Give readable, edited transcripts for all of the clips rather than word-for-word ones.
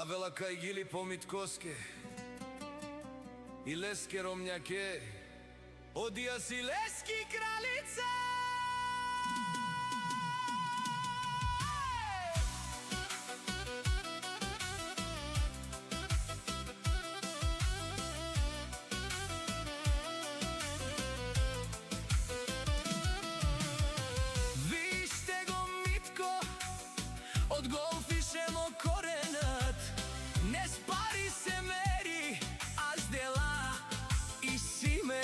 Avela Kajgili Pomitkoske i Leske Romnjake, odija si Leski kraljica. Vište go Mitko, od golfišemo korenat, ne spari se meri, a zdela i sime.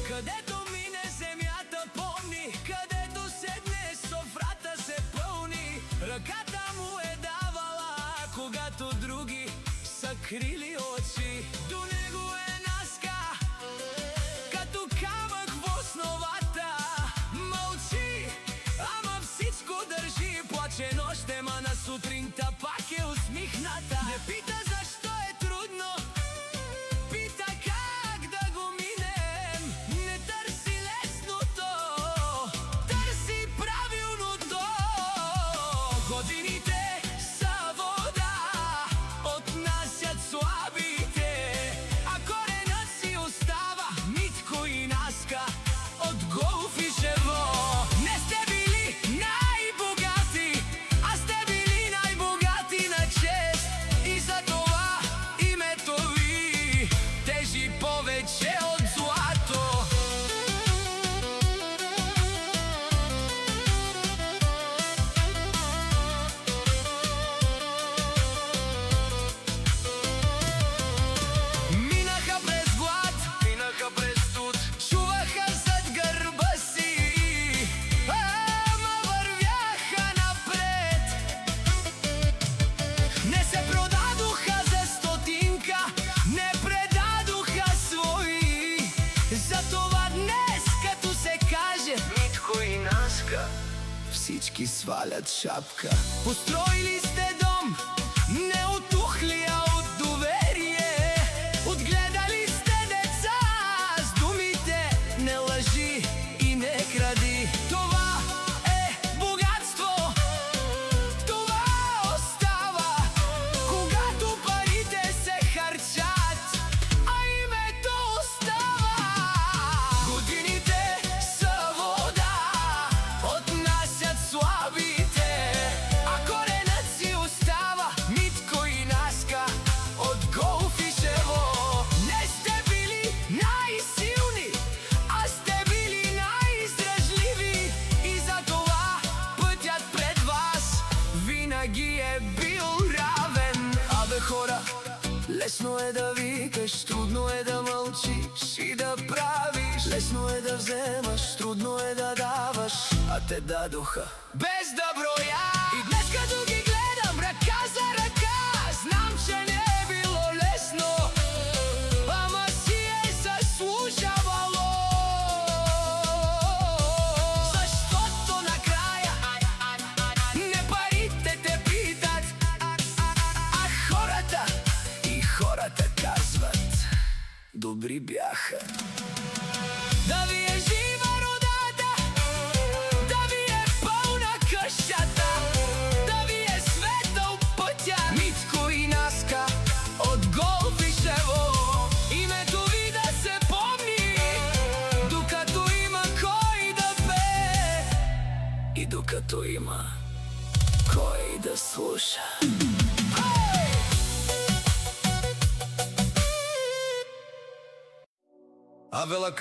Където мине земята помни, където седне софрата се пълни. Ръката му е давала, когато други са крили очи. До него е наска, като камък в основата. Мълчи, ама всичко държи. Плаче нощем, а на сутринта пак е усмихната. Не пита защо е трудно, пита как да го минем. Не търси лесното, търси правилното. Годините са вода, отнасят слабите, а коренът си остава Митко и Наска от Голфишево. Не сте били най-богати, а сте били най-богати на чест, и затова името ви тежи повече от злато. Минаха през глад, минаха през студ, чуваха зад гърба си, ама вървяха напред. Не се продадоха за стотинка, не предадоха свои. Затова днес, като се каже Митко и Наска, всички свалят шапка. Построили сте дом, не от ухли, а от доверие. Отгледали сте деца с думите не лъжи и не кради. Това е богатство, това остава, когато парите се харчат, а името остава. Годините са вода, отнасят слабите, а коренът си остава Митко и Наска от Голфишево. Не сте били най-силни, а сте били най-издръжливи, и затова пътят пред вас винаги е бил равен. Абе хора, лесно е да викаш, трудно е да мълчиш и да правиш. Лесно е да вземаш, трудно е да даваш, а те дадоха без да броя. И днес като ги гледам ръка за ръка, знам, че не е било лесно, ама си е заслужавало. Защото накрая не парите те питат, а хората. И хората казват: добри бяха. Да ви е жива родата, да ви е пълна къщата, да ви е светъл пътя. Митко и Наска от Голфишево, името ви да се помни, докато има кой да пее и докато има кой да слуша. Авела